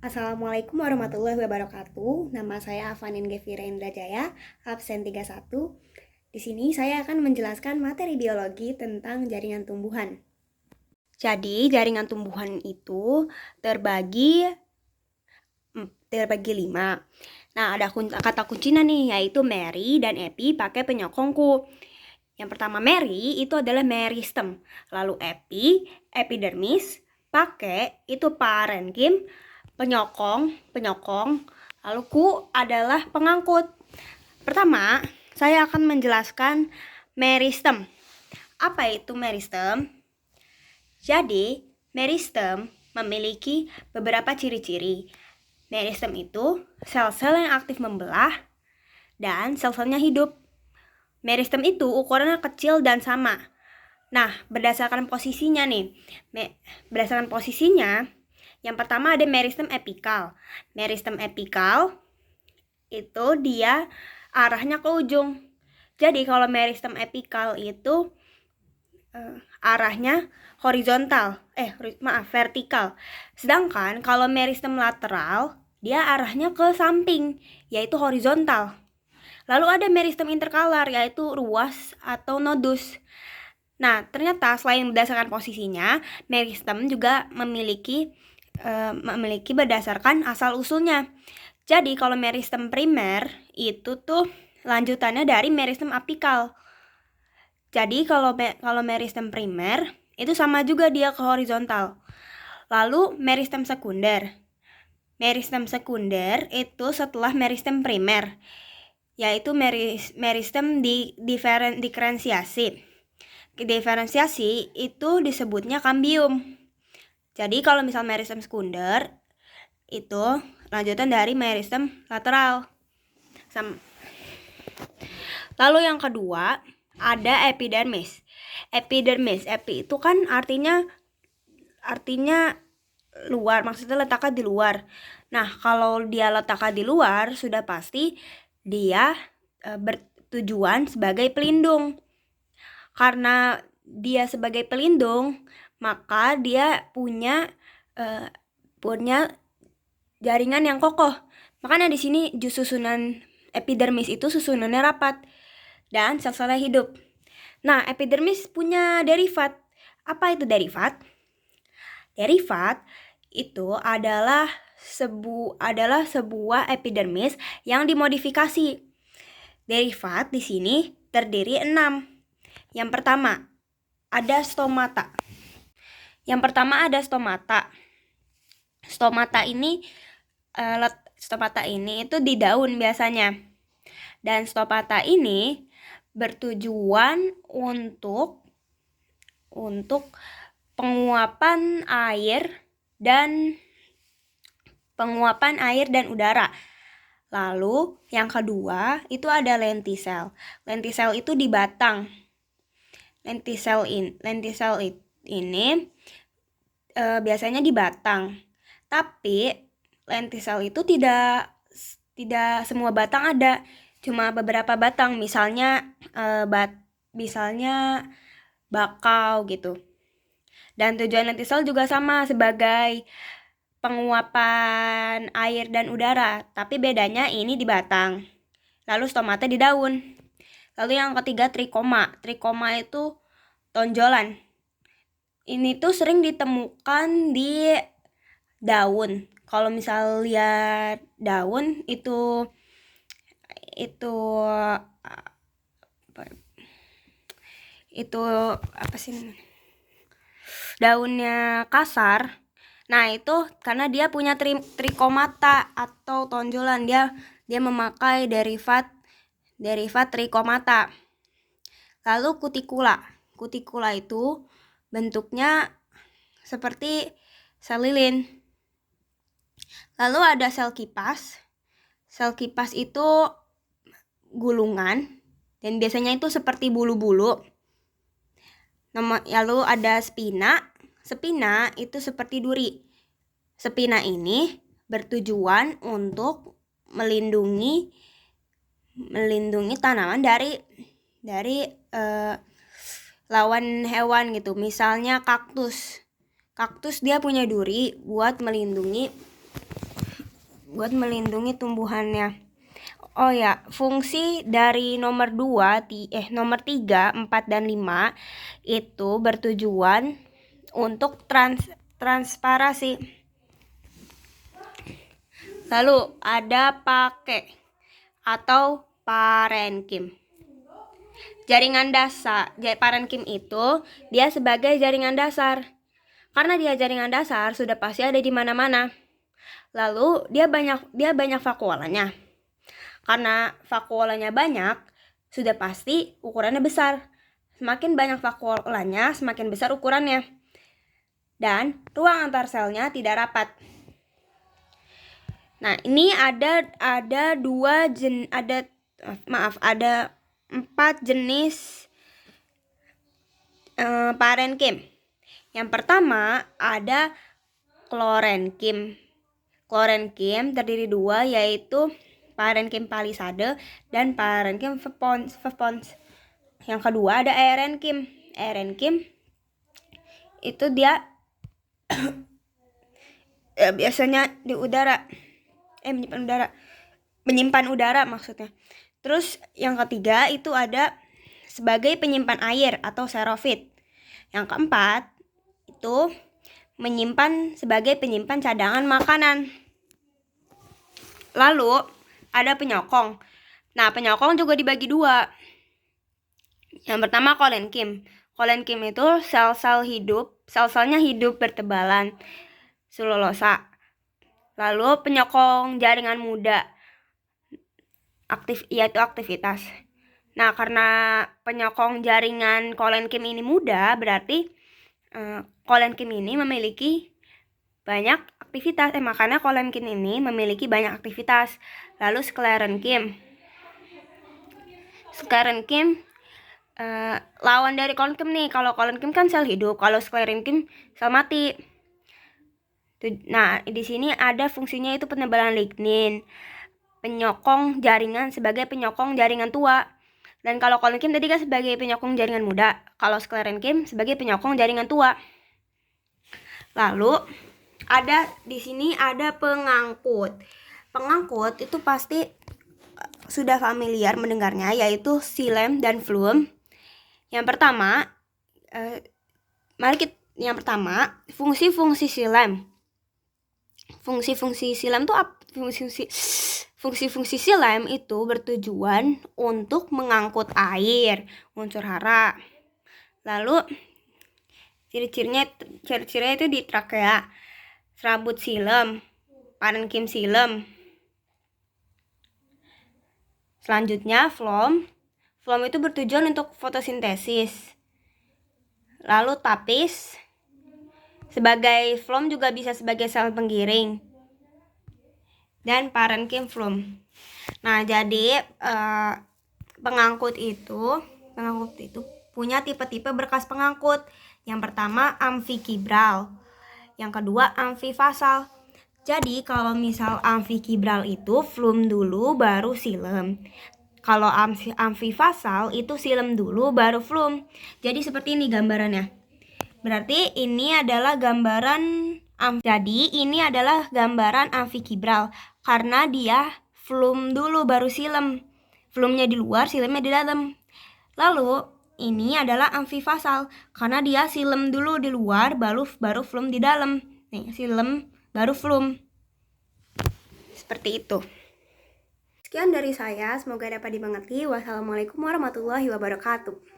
Assalamualaikum warahmatullahi wabarakatuh. Nama saya Avanin Gevira Indrajaya, absen 31. Di sini saya akan menjelaskan materi biologi tentang jaringan tumbuhan. Jadi, jaringan tumbuhan itu terbagi 5. Nah, ada kata kuncinya nih, yaitu Meri dan Epi pakai penyokongku. Yang pertama Meri itu adalah meristem. Lalu Epi, epidermis, pakai itu parenkim, penyokong, lalu ku adalah pengangkut. Pertama, saya akan menjelaskan meristem. Apa itu meristem? Jadi, meristem memiliki beberapa ciri-ciri. Meristem itu sel-sel yang aktif membelah dan sel-selnya hidup. Meristem itu ukurannya kecil dan sama. Nah, berdasarkan posisinya nih. Yang pertama ada meristem epikal. Meristem epikal itu dia arahnya ke ujung. Jadi kalau meristem epikal itu arahnya vertikal. Sedangkan kalau meristem lateral dia arahnya ke samping, yaitu horizontal. Lalu ada meristem interkalar, yaitu ruas atau nodus. Nah, ternyata selain berdasarkan posisinya, meristem juga memiliki berdasarkan asal-usulnya. Jadi, kalau meristem primer itu tuh lanjutannya dari meristem apikal. Jadi, kalau meristem primer itu sama juga dia ke horizontal. Lalu, meristem sekunder. Meristem sekunder itu setelah meristem primer, yaitu meristem diferensiasi. Diferensiasi itu disebutnya kambium. Jadi kalau misal meristem sekunder itu lanjutan dari meristem lateral. Lalu yang kedua ada epidermis. Epi itu kan artinya luar, maksudnya letaknya di luar. Nah, kalau dia letaknya di luar, sudah pasti dia bertujuan sebagai pelindung. Karena dia sebagai pelindung, maka dia punya jaringan yang kokoh. Makanya di sini susunan epidermis itu susunannya rapat dan sel-selnya hidup. Nah, epidermis punya derivat. Apa itu derivat? Derivat itu adalah sebuah epidermis yang dimodifikasi. Derivat di sini terdiri 6. Yang pertama ada stomata. Stomata ini itu di daun biasanya. Dan stomata ini bertujuan untuk penguapan air dan udara. Lalu yang kedua itu ada lentisel. Lentisel itu di batang. Lentisel ini biasanya di batang. Tapi lentisel itu tidak semua batang ada, cuma beberapa batang, misalnya bakau gitu. Dan tujuan lentisel juga sama, sebagai penguapan air dan udara, tapi bedanya ini di batang. Lalu stomata di daun. Lalu yang ketiga trikoma. Trikoma itu tonjolan. Ini tuh sering ditemukan di daun. Kalau misal lihat daun itu apa sih? Daunnya kasar. Nah, itu karena dia punya trikomata atau tonjolan. Dia memakai derivat trikomata. Lalu kutikula. Kutikula itu bentuknya seperti sel lilin. Lalu ada sel kipas. Sel kipas itu gulungan dan biasanya itu seperti bulu-bulu. Lalu ada spina. Spina itu seperti duri. Spina ini bertujuan untuk melindungi tanaman dari lawan hewan gitu. Misalnya kaktus dia punya duri buat melindungi buat melindungi tumbuhannya. Oh ya, fungsi dari nomor 3, 4 dan 5 itu bertujuan untuk transparasi. Lalu ada pakai atau parenkim. Jaringan dasar, parenkim itu dia sebagai jaringan dasar. Karena dia jaringan dasar sudah pasti ada di mana-mana. Lalu dia banyak vakuolanya. Karena vakuolanya banyak, sudah pasti ukurannya besar. Semakin banyak vakuolanya, semakin besar ukurannya. Dan ruang antar selnya tidak rapat. Nah, ini ada 4 jenis parenkim. Yang pertama ada klorenkim. Klorenkim terdiri 2, yaitu parenkim palisade dan parenkim vepons. Yang kedua ada erenkim. Erenkim itu dia biasanya di udara. Menyimpan udara maksudnya. Terus yang ketiga itu ada sebagai penyimpan air atau xerophyt. Yang keempat itu sebagai penyimpan cadangan makanan. Lalu ada penyokong. Nah, penyokong juga dibagi 2. Yang pertama kolenkim. Kolenkim itu sel-selnya hidup bertebalan selulosa. Lalu penyokong jaringan muda yaitu aktivitas. Nah, karena penyokong jaringan kolenkim ini muda, berarti kolenkim ini memiliki banyak aktivitas. Makanya kolenkim ini memiliki banyak aktivitas. Lalu sklerenkim. Sklerenkim lawan dari kolenkim nih. Kalau kolenkim kan sel hidup, kalau sklerenkim sel mati. Nah, di sini ada fungsinya itu penebalan lignin, penyokong jaringan sebagai penyokong jaringan tua. Dan kalau kolenkim tadi kan sebagai penyokong jaringan muda, kalau sklerenkim sebagai penyokong jaringan tua. Lalu di sini ada pengangkut. Pengangkut itu pasti sudah familiar mendengarnya, yaitu xilem dan phloem. Yang pertama, fungsi-fungsi xilem. Fungsi-fungsi xilem itu apa? Fungsi-fungsi xilem itu bertujuan untuk mengangkut air, unsur hara. Lalu ciri-cirinya itu di trakea, serabut xilem, parenkim xilem. Selanjutnya phloem. Phloem itu bertujuan untuk fotosintesis. Lalu tapis. Phloem juga bisa sebagai sel penggiring. Dan parenkim phloem. Nah, jadi pengangkut itu punya tipe-tipe berkas pengangkut. Yang pertama amfikibral. Yang kedua amfifasal. Jadi kalau misal amfikibral itu phloem dulu baru xilem. Kalau amfifasal itu xilem dulu baru phloem. Jadi seperti ini gambarannya. Berarti ini adalah gambaran amfikibral karena dia phloem dulu baru xilem. Phloemnya di luar, xilemnya di dalam. Lalu ini adalah amfifasal karena dia xilem dulu di luar baru phloem di dalam. Nih, xilem baru phloem. Seperti itu. Sekian dari saya, semoga dapat dimengerti. Wassalamualaikum warahmatullahi wabarakatuh.